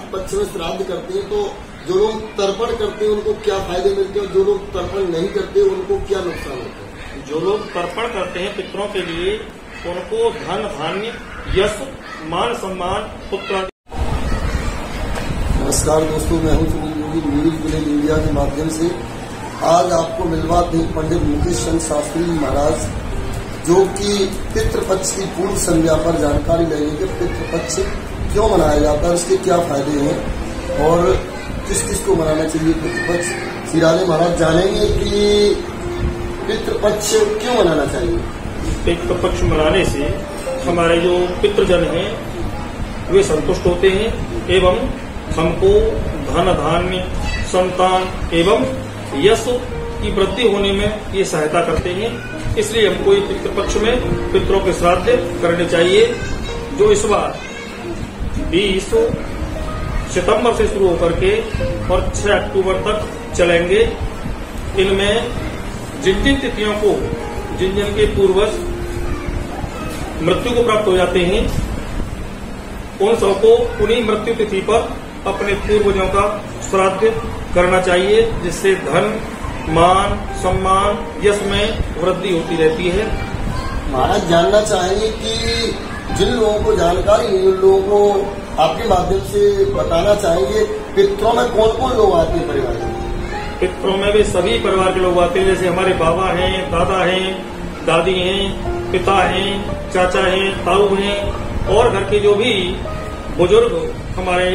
पितृपक्ष में श्राद्ध करते हैं तो जो लोग तर्पण करते हैं उनको क्या फायदे मिलते हैं और जो लोग तर्पण नहीं करते उनको क्या नुकसान होता है? जो लोग तर्पण करते हैं पितरों के लिए उनको धन धान्य यश मान सम्मान पुत्र। नमस्कार दोस्तों, मैं हूं सुनील योगी न्यूज विलेज इंडिया के माध्यम से। आज आपको मिलवाते हैं पंडित मुकेश चंद्र शास्त्री महाराज, जो कि पितृपक्ष की पूर्व संध्या पर जानकारी लेंगे कि पितृपक्ष क्यों मनाया जाता है, उसके क्या फायदे हैं और किस किस को मनाना चाहिए पितृपक्ष। श्री महाराज जानेंगे कि पितृपक्ष क्यों मनाना चाहिए। पितृपक्ष मनाने से हमारे जो पितृजन हैं वे संतुष्ट होते हैं एवं हमको धन धान्य संतान एवं यश की वृद्धि होने में ये सहायता करते हैं। इसलिए हमको ये पितृपक्ष में पितरों के श्राद्ध करने चाहिए, जो इस बार 20 सितंबर से शुरू होकर के और 6 अक्टूबर तक चलेंगे। इनमें जिन जिन तिथियों को जिन जिन के पूर्वज मृत्यु को प्राप्त हो जाते हैं उन सबको उन्हीं मृत्यु तिथि पर अपने पूर्वजों का श्राद्ध करना चाहिए, जिससे धन मान सम्मान यश में वृद्धि होती रहती है। महाराज जानना चाहेंगे कि जिन लोगों को जानकारी नहीं उन लोगों को आपके माध्यम से बताना चाहेंगे पितरों में कौन कौन लोग आते हैं परिवार में। पितरों में भी सभी परिवार के लोग आते हैं, जैसे हमारे बाबा हैं, दादा हैं, दादी हैं, पिता हैं, चाचा हैं, ताऊ हैं और घर के जो भी बुजुर्ग हमारे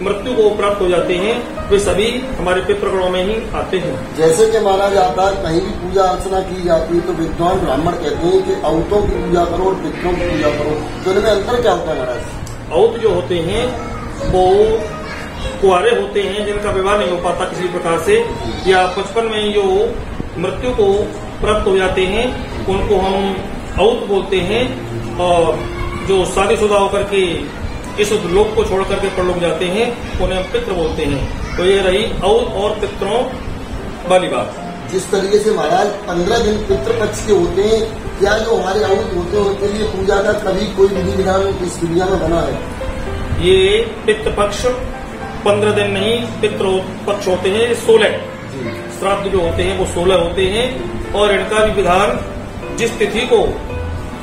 मृत्यु को प्राप्त हो जाते हैं वे सभी हमारे पितृगणों में ही आते हैं। जैसे कि माना जाता है कहीं भी पूजा अर्चना की जाती है तो विद्वान ब्राह्मण कहते हैं कि औतों की पूजा करो और पितरों की पूजा करो, तो इनमें अंतर क्या होता है महाराज? औत जो होते हैं वो कुंवारे होते हैं जिनका विवाह नहीं हो पाता किसी प्रकार से, या बचपन में जो मृत्यु को प्राप्त हो जाते हैं उनको हम औत बोलते हैं, और जो शादीशुदा होकर के इस लोक को छोड़ करके परलोक जाते हैं उन्हें हम पितृ बोलते हैं। तो ये रही औत और पितरों वाली बात। जिस तरीके से महाराज 15 दिन पितृपक्ष के होते हैं, क्या जो हमारे औत होते हैं उनके लिए पूजा का कभी कोई विधि विधान इस दुनिया में बना है? ये पितृपक्ष 15 दिन नहीं, पितृपक्ष होते हैं 16 श्राद्ध जो होते हैं वो 16 होते हैं, और इनका भी विधान जिस तिथि को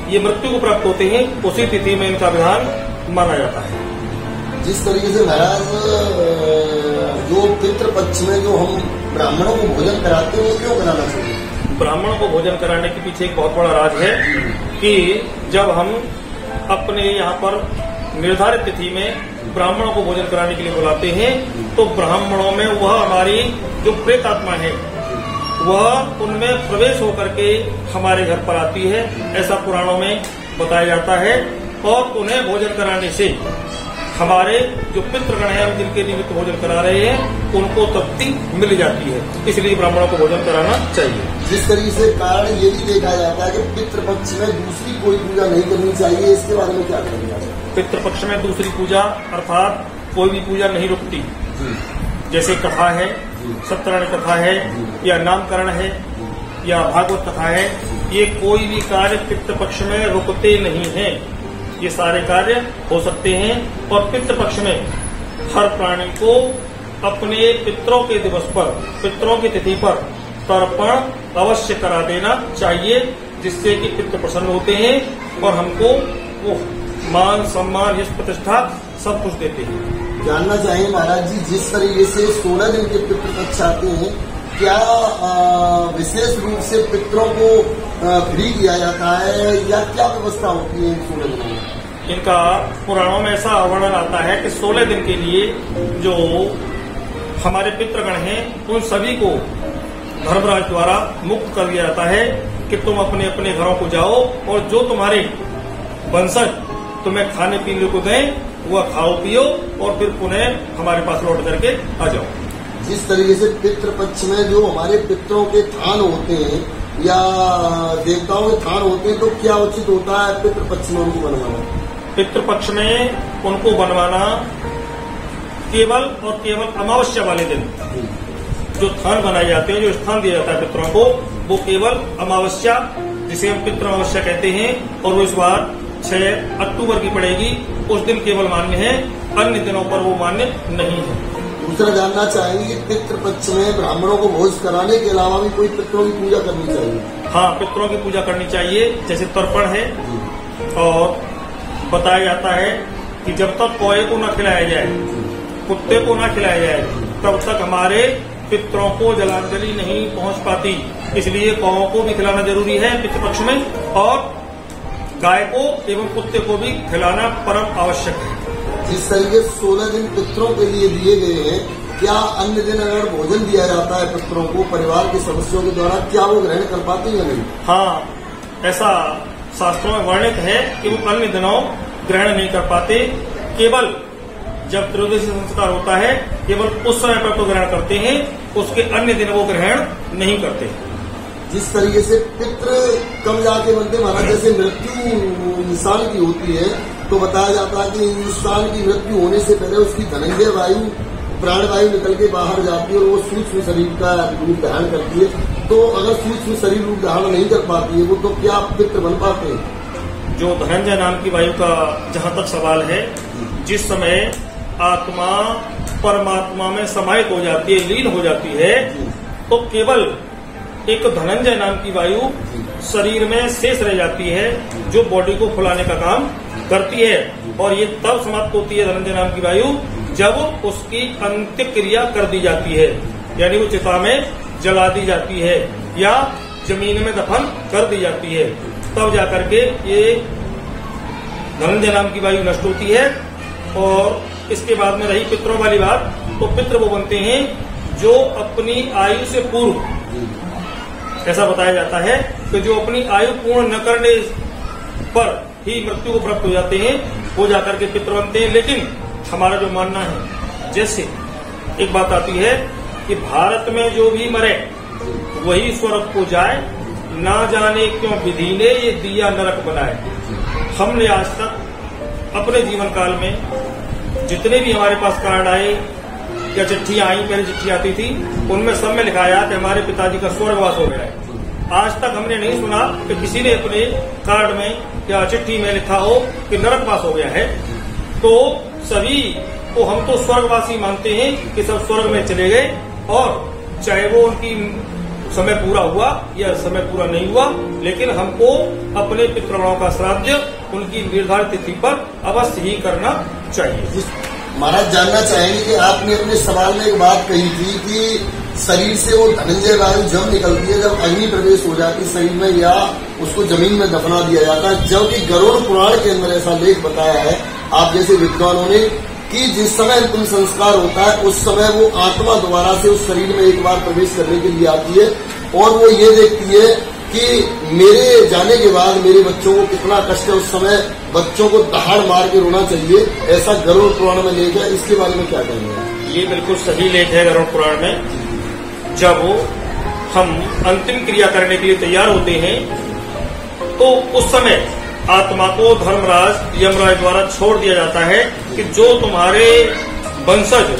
ये मृत्यु को प्राप्त होते हैं उसी तिथि में इनका विधान माना जाता है। जिस तरीके से महाराज जो पितृपक्ष में जो हम ब्राह्मणों को भोजन कराते हैं वो क्यों कराना चाहिए? ब्राह्मणों को भोजन कराने के पीछे एक बहुत बड़ा राज है कि जब हम अपने यहाँ पर निर्धारित तिथि में ब्राह्मणों को भोजन कराने के लिए बुलाते हैं तो ब्राह्मणों में वह हमारी जो प्रेत आत्मा है वह उनमें प्रवेश होकर के हमारे घर पर आती है, ऐसा पुराणों में बताया जाता है। और उन्हें भोजन कराने से हमारे जो पितृगण हैं हम जिनके निमित्त भोजन करा रहे हैं उनको तृप्ति मिल जाती है, इसलिए ब्राह्मणों को भोजन कराना चाहिए। जिस तरीके से कारण ये भी देखा जाता है कि पितृपक्ष में दूसरी कोई पूजा नहीं करनी चाहिए, इसके बारे में क्या कहना है? पितृपक्ष में दूसरी पूजा अर्थात कोई भी पूजा नहीं रुकती, जैसे कथा है, सत्यनारायण कथा है या नामकरण है या भागवत कथा है, ये कोई भी कार्य पितृपक्ष में रुकते नहीं हैं। ये सारे कार्य हो सकते हैं और पितृपक्ष में हर प्राणी को अपने पितरों के दिवस पर, पितरों की तिथि पर तर्पण अवश्य करा देना चाहिए, जिससे कि पितृ प्रसन्न होते हैं और हमको वो मान सम्मान यश प्रतिष्ठा सब कुछ देते हैं। जानना चाहिए महाराज जी, जिस तरीके से 16 दिन के पितृपक्ष आते हैं, क्या विशेष रूप से पितरों को फ्री किया जाता है या क्या व्यवस्था होती है इन 16 दिनों में? इनका पुराणों में ऐसा वर्णन आता है कि 16 दिन के लिए जो हमारे पितृगण हैं उन सभी को धर्मराज द्वारा मुक्त कर दिया जाता है कि तुम अपने अपने घरों को जाओ और जो तुम्हारे वंशज तुम्हें खाने पीने को दें वह खाओ पियो और फिर पुनः हमारे पास लौट करके आ जाओ। जिस तरीके से पितृपक्ष में जो हमारे पितरों के थान होते हैं या देवताओं के थान होते हैं, तो क्या उचित होता है पितृपक्ष में उनको बनवाना? पितृपक्ष में उनको बनवाना केवल और केवल अमावस्या वाले दिन जो थान बनाए जाते हैं, जो स्थान दिया जाता है पितरों को, वो केवल अमावस्या जिसे हम पितृ अमावस्या कहते हैं और वो इस बार 6 अक्टूबर की पड़ेगी, उस दिन केवल मान्य है। अन्य दिनों पर वो मान्य नहीं है। दूसरा जानना चाहेंगे कि पितृपक्ष में ब्राह्मणों को भोज कराने के अलावा भी कोई पितरों की पूजा करनी चाहिए? हाँ, पितरों की पूजा करनी चाहिए, जैसे तर्पण है। और बताया जाता है कि जब तक कौए को न खिलाया जाए, कुत्ते को न खिलाया जाए, तब तक हमारे पितरों को जलांजलि नहीं पहुंच पाती। इसलिए कौओं को भी खिलाना जरूरी है पितृपक्ष में, और गाय को एवं कुत्ते को भी खिलाना परम आवश्यक है। जिस तरीके 16 दिन पितरों के लिए दिए गए हैं, क्या अन्य दिन अगर भोजन दिया जाता है पितरों को परिवार के सदस्यों के द्वारा, क्या वो ग्रहण कर पाते हैं या नहीं? हाँ, ऐसा शास्त्रों में वर्णित है कि वो अन्य दिनों ग्रहण नहीं कर पाते। केवल जब त्रयोदशी संस्कार होता है, केवल उस समय पर तो ग्रहण करते हैं, उसके अन्य दिन वो ग्रहण नहीं करते। जिस तरीके से पितृ कब जाके बनते महाराज, जैसे मृत्यु इंसान की होती है तो बताया जाता है कि इंसान की मृत्यु होने से पहले उसकी धनंजय वायु, प्राण वायु निकल के बाहर जाती है और वो सूक्ष्म शरीर का रूप धारण करती है। तो अगर सूक्ष्म शरीर रूप धारण नहीं कर पाती है वो, तो क्या पितृ बन पाते हैं? जो धनंजय नाम की वायु का जहां तक सवाल है, जिस समय आत्मा परमात्मा में समाहित हो जाती है, लीन हो जाती है, तो केवल एक धनंजय नाम की वायु शरीर में शेष रह जाती है, जो बॉडी को फुलाने का काम करती है। और ये तब समाप्त होती है धनंजय नाम की वायु जब उसकी अंतिम क्रिया कर दी जाती है, यानी वो चिता में जला दी जाती है या जमीन में दफन कर दी जाती है। तब जाकर के ये धनंजय नाम की वायु नष्ट होती है। और इसके बाद में रही पितरों वाली बात, तो पितृ वो बनते हैं जो अपनी आयु से पूर्व, ऐसा बताया जाता है कि जो अपनी आयु पूर्ण न करने पर ही मृत्यु को प्राप्त हो जाते हैं, वो जाकर के पितृ बनते हैं। लेकिन हमारा जो मानना है, जैसे एक बात आती है कि भारत में जो भी मरे वही स्वर्ग को जाए, ना जाने क्यों विधि ने ये दिया नरक बनाए। हमने आज तक अपने जीवन काल में जितने भी हमारे पास कार्ड आए या चिट्ठियां आई, पहले चिट्ठी आती थी, उनमें सब में लिखाया कि हमारे पिताजी का स्वर्गवास हो गया है। आज तक हमने नहीं सुना कि किसी ने अपने कार्ड में या चिट्ठी में लिखा हो कि नरकवास हो गया है। तो सभी को हम तो स्वर्गवासी मानते हैं कि सब स्वर्ग में चले गए, और चाहे वो उनकी समय पूरा हुआ या समय पूरा नहीं हुआ, लेकिन हमको अपने पितरों का श्राद्ध उनकी निर्धारित तिथि पर अवश्य ही करना चाहिए। महाराज जानना चाहेंगे कि आपने अपने सवाल में एक बात कही थी कि शरीर से वो धनंजय वायु जब निकलती है, जब अग्नि प्रवेश हो जाती है शरीर में या उसको जमीन में दफना दिया जाता है, जबकि गरुड़ पुराण के अंदर ऐसा लेख बताया है आप जैसे विद्वानों ने कि जिस समय अंतिम संस्कार होता है उस समय वो आत्मा दोबारा से उस शरीर में एक बार प्रवेश करने के लिए आती है और वो ये देखती है कि मेरे जाने के बाद मेरे बच्चों को कितना कष्ट है। उस समय बच्चों को दहाड़ मार के रोना चाहिए, ऐसा गरुड़ पुराण में लेख है। इसके बारे में क्या कहेंगे? ये बिल्कुल सही लेख है गरुड़ पुराण में। जब हम अंतिम क्रिया करने के लिए तैयार होते हैं तो उस समय आत्मा को धर्मराज यमराज द्वारा छोड़ दिया जाता है कि जो तुम्हारे वंशज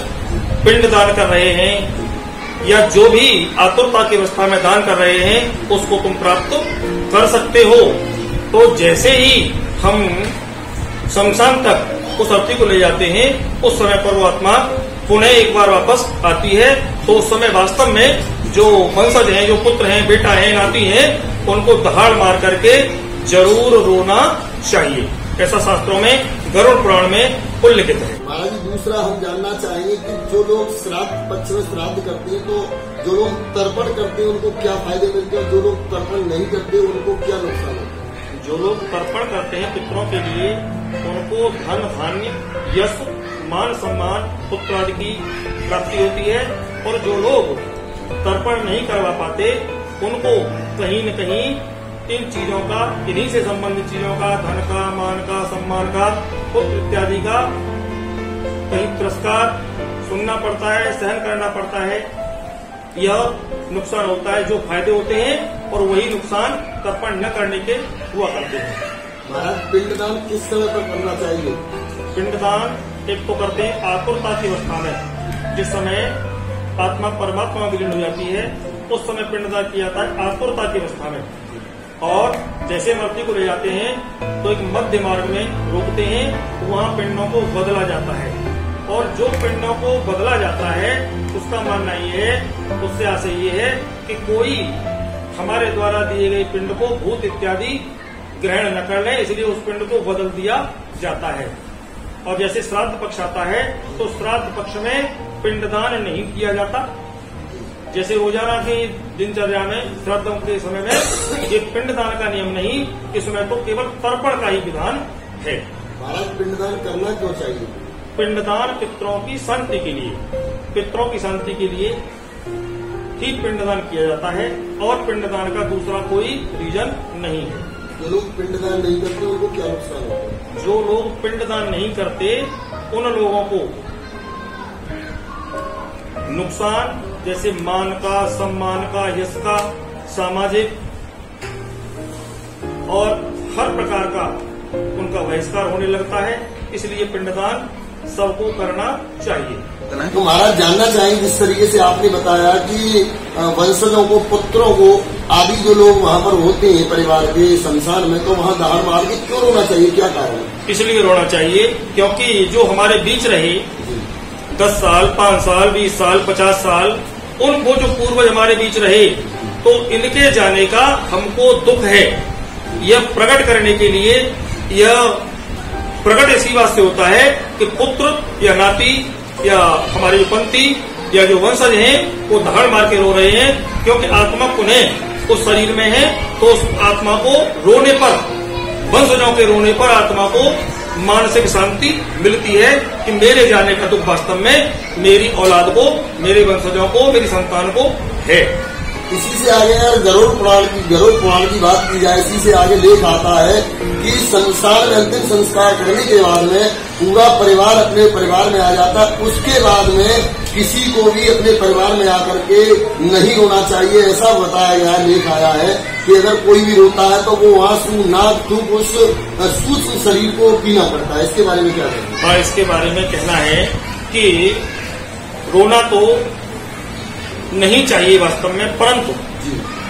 पिंड दान कर रहे हैं या जो भी आतुरता की अवस्था में दान कर रहे हैं उसको तुम प्राप्त कर सकते हो। तो जैसे ही हम शमशान तक उस अर्थी को ले जाते हैं, उस समय पर वो आत्मा पुनः एक बार वापस आती है। तो उस समय वास्तव में जो वंशज हैं, जो पुत्र हैं, बेटा हैं, नाती हैं, उनको दहाड़ मार करके जरूर रोना चाहिए। ऐसा शास्त्रों में गरुड़ पुराण में उल्लिखित है। महाराज जी, दूसरा हम जानना चाहेंगे कि जो लोग श्राद्ध पक्ष में श्राद्ध करते हैं, तो जो लोग तर्पण करते हैं उनको क्या फायदे मिलते हैं, जो लोग तर्पण नहीं करते उनको क्या नुकसान होता है? जो लोग तर्पण करते हैं पितरों के लिए, उनको धन धान्य यश मान सम्मान पुत्र आदि की प्राप्ति होती है। और जो लोग तर्पण नहीं करवा पाते उनको कहीं न कहीं इन चीजों का, इन्हीं से संबंधित चीजों का, धन का, मान का, सम्मान का, पुत्र इत्यादि का कहीं तिरस्कार सुनना पड़ता है, सहन करना पड़ता है। यह नुकसान होता है। जो फायदे होते हैं और वही नुकसान तर्पण न करने के हुआ करते हैं। महाराज, पिंडदान किस समय पर करना चाहिए? पिंडदान एक तो करते हैं आतुरता की अवस्था में, जिस समय आत्मा परमात्मा में विलीन हो जाती है उस समय पिंडदान किया जाता है आतुरता की अवस्था में। और जैसे मूर्ति को ले जाते हैं तो एक मध्य मार्ग में रोकते हैं, वहाँ पिंडों को बदला जाता है। और जो पिंडों को बदला जाता है उसका मानना ये है, उससे आशय ये है कि कोई हमारे द्वारा दिए गए पिंड को भूत इत्यादि ग्रहण न कर ले, इसलिए उस पिंड को बदल दिया जाता है। और जैसे श्राद्ध पक्ष आता है तो श्राद्ध पक्ष में पिंडदान नहीं किया जाता। जैसे रोजाना की दिनचर्या में श्राद्धों के समय में ये पिंडदान का नियम नहीं, इसमें तो केवल तर्पण का ही विधान है। महाराज पिंडदान करना क्यों चाहिए? पिंडदान पितरों की शांति के लिए, पितरों की शांति के लिए ही पिंडदान किया जाता है और पिंडदान का दूसरा कोई रीजन नहीं है। जो लोग पिंडदान नहीं करते उनको क्या नुकसान होता है? जो लोग पिंडदान नहीं करते उन लोगों को नुकसान जैसे मान का, सम्मान का, यश का, सामाजिक और हर प्रकार का उनका बहिष्कार होने लगता है। इसलिए पिंडदान सबको करना चाहिए। तो महाराज जानना चाहेंगे, जिस तरीके से आपने बताया कि वंशजों को, पुत्रों को आदि जो लोग वहाँ पर होते हैं परिवार के शमशान में, तो वहाँ दान मार के क्यों रोना चाहिए, क्या कारण है? इसलिए रोना चाहिए क्योंकि जो हमारे बीच रहे 10 साल, 5 साल, 20 साल, 50 साल, उनको जो पूर्वज हमारे बीच रहे, तो इनके जाने का हमको दुख है। यह प्रकट करने के लिए, यह प्रकट इसी बात से होता है कि पुत्र या नाती या हमारे जो पंथी या जो वंशज हैं वो धाड़ मार के रो रहे हैं, क्योंकि आत्मा पुनः उस शरीर में है। तो उस आत्मा को रोने पर, वंशजों के रोने पर आत्मा को मानसिक शांति मिलती है कि मेरे जाने का दुख वास्तव में मेरी औलाद को, मेरे वंशजों को, मेरी संतान को है। इसी से आगे अगर गरुड़ पुराण की बात की जाए, इसी से आगे लेख आता है कि संसार में अंतिम संस्कार करने के बाद में पूरा परिवार अपने परिवार में आ जाता है। उसके बाद में किसी को भी अपने परिवार में आकर के नहीं रोना चाहिए, ऐसा बताया गया है, लेख आया है कि अगर कोई भी रोता है तो वो आंसू, नाक, थूक उस सूक्ष्म शरीर को पीना पड़ता है। इसके बारे में क्या कहना है? हाँ, इसके बारे में कहना है कि रोना तो नहीं चाहिए वास्तव में, परंतु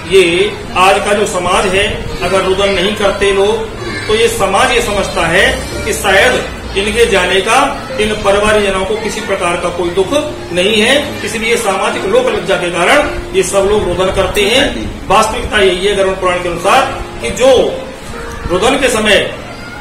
ये आज का जो समाज है, अगर रुदन नहीं करते लोग तो ये समाज ये समझता है कि शायद इनके जाने का इन परिवारजनों को किसी प्रकार का कोई दुख नहीं है, इसलिए सामाजिक लोक लज्जा के कारण ये सब लोग रुदन करते हैं। वास्तविकता यही है गरुड़ पुराण के अनुसार कि जो रुदन के समय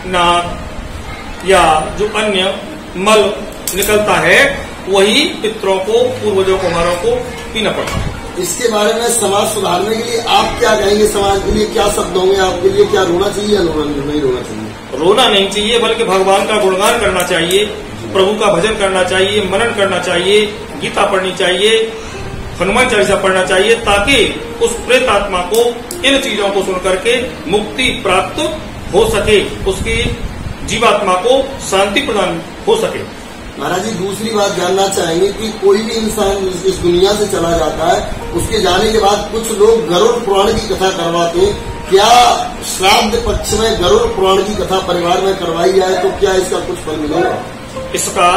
नाक या जो अन्य मल निकलता है वही पितरों को, पूर्वजों को, हमारों को पीना पड़ता है। इसके बारे में समाज सुधारने के लिए आप क्या कहेंगे? समाज के लिए क्या शब्द होंगे आपके लिए? क्या रोना चाहिए या नहीं रोना चाहिए? रोना नहीं चाहिए, बल्कि भगवान का गुणगान करना चाहिए, प्रभु का भजन करना चाहिए, मनन करना चाहिए, गीता पढ़नी चाहिए, हनुमान चालीसा पढ़ना चाहिए, ताकि उस प्रेत आत्मा को इन चीजों को सुन करके मुक्ति प्राप्त हो सके, उसकी जीवात्मा को शांति प्रदान हो सके। महाराज जी, दूसरी बात जानना चाहेंगे कि कोई भी इंसान इस दुनिया से चला जाता है, उसके जाने के बाद कुछ लोग गरुड़ पुराण की कथा करवाते हैं। क्या श्राद्ध पक्ष में गरुड़ पुराण की कथा परिवार में करवाई जाए तो क्या इसका कुछ फल मिलेगा? इसका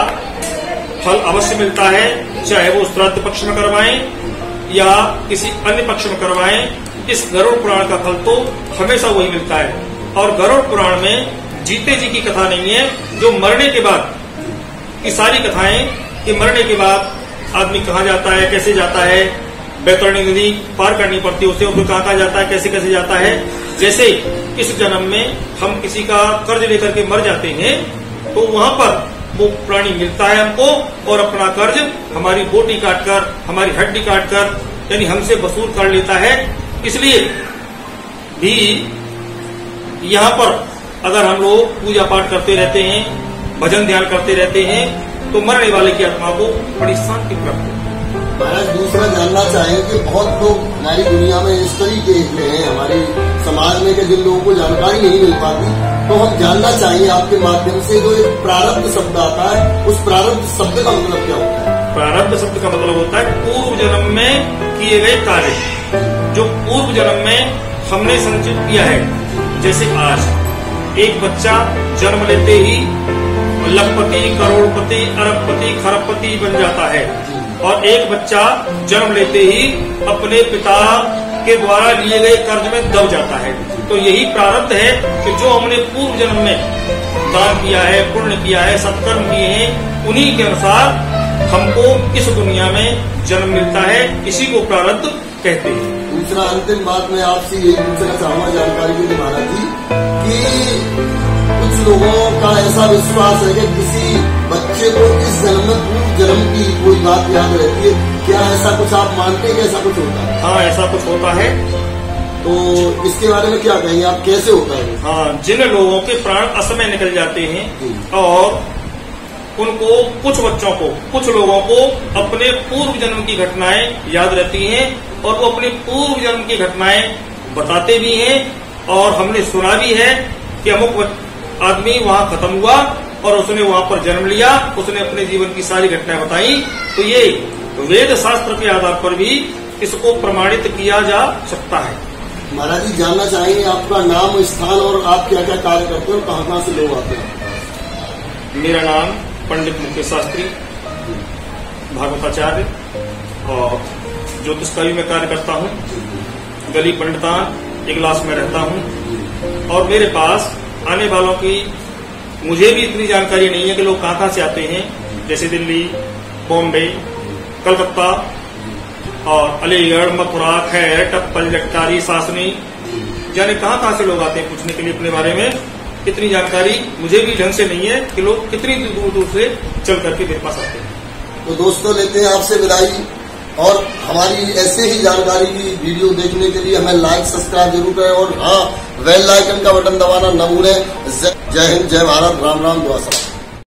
फल अवश्य मिलता है, चाहे वो श्राद्ध पक्ष में करवाएं या किसी अन्य पक्ष में करवाएं। इस गरुड़ पुराण का फल तो हमेशा वही मिलता है। और गरुड़ पुराण में जीते जी की कथा नहीं है, जो मरने के बाद की सारी कथाएं कि मरने के बाद आदमी कहाँ जाता है, कैसे जाता है, बैतरणी नदी पार करनी पड़ती है उसे, और कहाँ जाता है, कैसे कैसे जाता है। जैसे इस जन्म में हम किसी का कर्ज लेकर के मर जाते हैं तो वहाँ पर वो प्राणी मिलता है हमको और अपना कर्ज हमारी बोटी काटकर, हमारी हड्डी काटकर, यानी हमसे वसूल कर लेता है। इसलिए भी यहाँ पर अगर हम लोग पूजा पाठ करते रहते हैं, भजन ध्यान करते रहते हैं, तो मरने वाले की आत्मा को बड़ी शांति प्राप्त होती है। महाराज, दूसरा जानना चाहेंगे कि बहुत लोग हमारी दुनिया में इस तरीके के हैं, हमारे समाज में, कि जिन लोगों को जानकारी नहीं मिल पाती, तो हम जानना चाहिए आपके माध्यम से जो एक प्रारब्ध शब्द आता है, उस प्रारब्ध शब्द का मतलब क्या होता है? प्रारब्ध शब्द का मतलब होता है पूर्व जन्म में किए गए कार्य, जो पूर्व जन्म में हमने संचित किया है। जैसे आज एक बच्चा जन्म लेते ही लखपति, करोड़पति, अरबपति, खरबपति बन जाता है, और एक बच्चा जन्म लेते ही अपने पिता के द्वारा लिए गए कर्ज में दब जाता है। तो यही प्रारब्ध है कि जो हमने पूर्व जन्म में दान किया है, पुण्य किया है, सत्कर्म किए हैं, उन्हीं के अनुसार हमको इस दुनिया में जन्म मिलता है। इसी को प्रारब्ध कहते हैं। दूसरा अंतिम बात मैं आपसे यही पूछना चाहूंगा जानकारी के लिए महाराज जी, कि कुछ लोगों का ऐसा विश्वास है कि किसी बच्चे को इस जन्म में पूर्व जन्म की कोई बात याद रहती है। क्या ऐसा कुछ आप मानते हैं कि ऐसा कुछ होता है? हाँ, ऐसा कुछ होता है। तो इसके बारे में क्या कहेंगे आप, कैसे होता है? हाँ, जिन लोगों के प्राण असमय निकल जाते हैं और उनको, कुछ बच्चों को, कुछ लोगों को अपने पूर्व जन्म की घटनाएं याद रहती हैं और वो अपने पूर्व जन्म की घटनाएं बताते भी हैं। और हमने सुना भी है कि अमुक आदमी वहां खत्म हुआ और उसने वहां पर जन्म लिया, उसने अपने जीवन की सारी घटनाएं बताई। तो ये वेद शास्त्र के आधार पर भी इसको प्रमाणित किया जा सकता है। महाराज जी, जानना चाहेंगे आपका नाम, स्थान और आप क्या क्या कार्य करते हो, कहाँ से लोग आते हैं? मेरा नाम पंडित मुकेश शास्त्री, भागवताचार्य, और ज्योतिष का भी मैं कार्य करता हूँ। गली पंडितान इगलास में रहता हूँ। और मेरे पास आने वालों की मुझे भी इतनी जानकारी नहीं है कि लोग कहाँ से आते हैं। जैसे दिल्ली, बॉम्बे, कलकत्ता और अलीगढ़, मथुरा, खैर, टप्पल, जटकारी, सासनी, जाने कहाँ से लोग आते हैं पूछने के लिए अपने बारे में। इतनी जानकारी मुझे भी ढंग से नहीं है कि लोग कितनी दूर दूर से चल करके मेरे पास आते हैं। तो दोस्तों, लेते हैं आपसे विदाई, और हमारी ऐसे ही जानकारी की वीडियो देखने के लिए हमें लाइक सब्सक्राइब जरूर करें और हाँ, बेल आइकन का बटन दबाना न भूलें। जय हिंद, जय भारत, राम राम, दुआ सलाम।